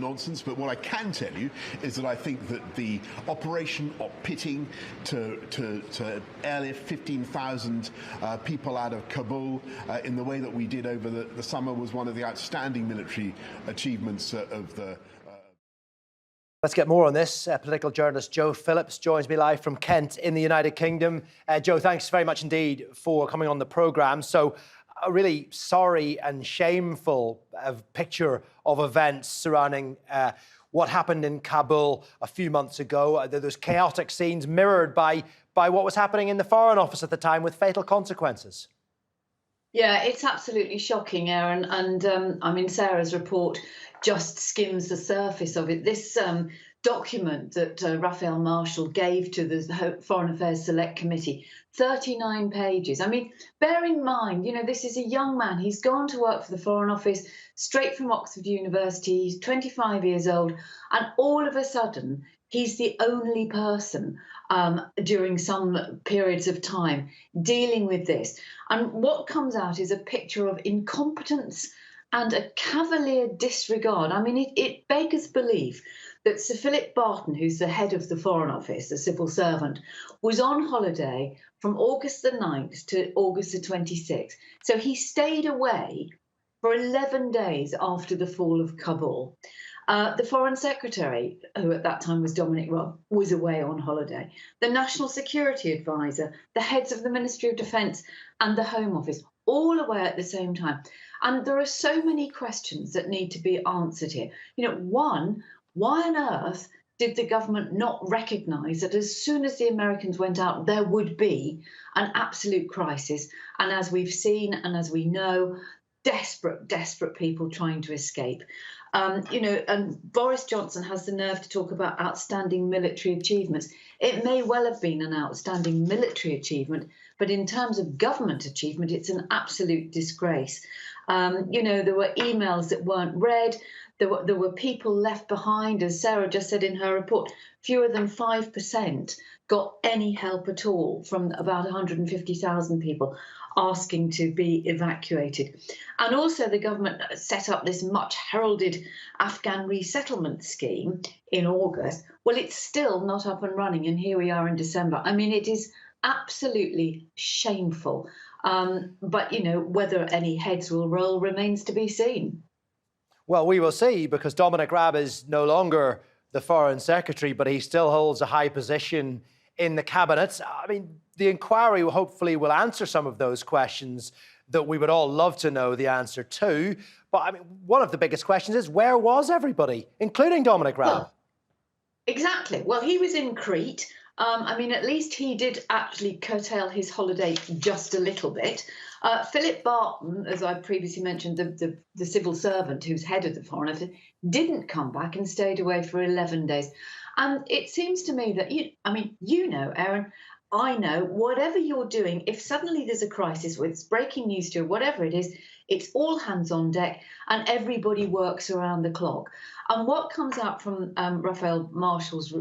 nonsense, but what I can tell you is that I think that the operation of pitting to airlift 15,000 people out of Kabul in the way that we did over the summer was one of the outstanding military achievements of the... Let's get more on this. Political journalist Jo Phillips joins me live from Kent in the United Kingdom. Jo, thanks very much indeed for coming on the programme. So, a really sorry and shameful picture of events surrounding what happened in Kabul a few months ago. Those chaotic scenes mirrored by what was happening in the Foreign Office at the time, with fatal consequences. Yeah, it's absolutely shocking, Aaron. And I mean, Sarah's report just skims the surface of it. This document that Raphael Marshall gave to the Foreign Affairs Select Committee, 39 pages. I mean, bear in mind, you know, this is a young man. He's gone to work for the Foreign Office straight from Oxford University. He's 25 years old. And all of a sudden, he's the only person during some periods of time dealing with this. And what comes out is a picture of incompetence and a cavalier disregard. I mean, it beggars belief that Sir Philip Barton, who's the head of the Foreign Office, a civil servant, was on holiday from August the 9th to August the 26th. So he stayed away for 11 days after the fall of Kabul. The Foreign Secretary, who at that time was Dominic Raab, was away on holiday. The National Security Advisor, the heads of the Ministry of Defence and the Home Office, all away at the same time. And there are so many questions that need to be answered here. You know, one, why on earth did the government not recognise that as soon as the Americans went out, there would be an absolute crisis? And as we've seen and as we know, desperate people trying to escape. You know, and Boris Johnson has the nerve to talk about outstanding military achievements. It may well have been an outstanding military achievement, but in terms of government achievement, it's an absolute disgrace. You know, there were emails that weren't read. There were people left behind, as Sarah just said in her report. Fewer than 5% got any help at all from about 150,000 people asking to be evacuated. And also the government set up this much heralded Afghan resettlement scheme in August. Well, it's still not up and running, and here we are in December. I mean, it is absolutely shameful. But, you know, whether any heads will roll remains to be seen. Well, we will see, because Dominic Raab is no longer the Foreign Secretary, but he still holds a high position in the cabinet. I mean, the inquiry hopefully will answer some of those questions that we would all love to know the answer to. But I mean, one of the biggest questions is, where was everybody, including Dominic Raab? Well, exactly. Well, he was in Crete. I mean, at least he did actually curtail his holiday just a little bit. Philip Barton, as I previously mentioned, the civil servant who's head of the Foreign Office, didn't come back and stayed away for 11 days. And it seems to me that, you know, Aaron, I know, whatever you're doing, if suddenly there's a crisis, whether it's breaking news to you, whatever it is, it's all hands on deck and everybody works around the clock. And what comes out from Raphael Marshall's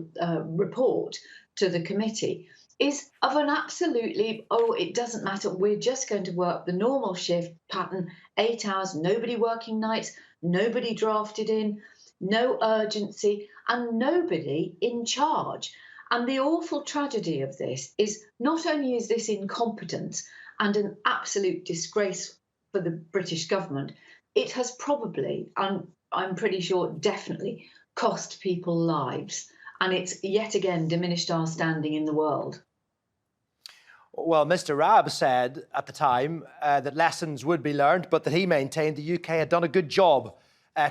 report to the committee is of an absolutely, it doesn't matter, we're just going to work the normal shift pattern, 8 hours, nobody working nights, nobody drafted in, no urgency, and nobody in charge. And the awful tragedy of this is, not only is this incompetence and an absolute disgrace for the British government, it has probably, and I'm pretty sure definitely, cost people lives. And it's yet again diminished our standing in the world. Well, Mr. Raab said at the time that lessons would be learned, but that he maintained the UK had done a good job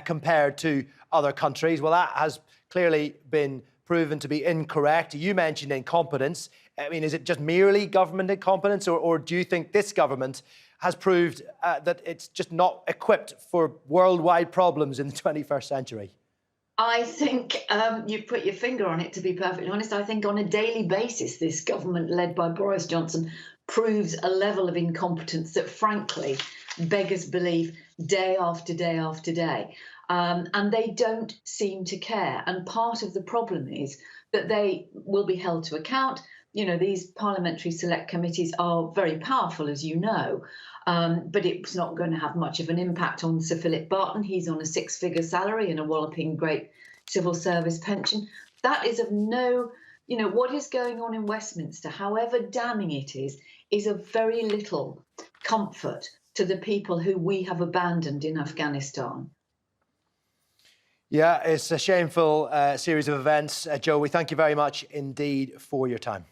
compared to other countries. Well, that has clearly been proven to be incorrect. You mentioned incompetence. I mean, is it just merely government incompetence, or do you think this government has proved that it's just not equipped for worldwide problems in the 21st century? I think you put your finger on it, to be perfectly honest. I think on a daily basis, this government led by Boris Johnson proves a level of incompetence that, frankly, beggars belief day after day after day. And they don't seem to care. And part of the problem is that they will be held to account. you know, these parliamentary select committees are very powerful, as you know, but it's not going to have much of an impact on Sir Philip Barton. He's on a 6-figure salary and a walloping great civil service pension. That is of no, you know, what is going on in Westminster, however damning it is of very little comfort to the people who we have abandoned in Afghanistan. Yeah, it's a shameful series of events. Jo, we thank you very much indeed for your time.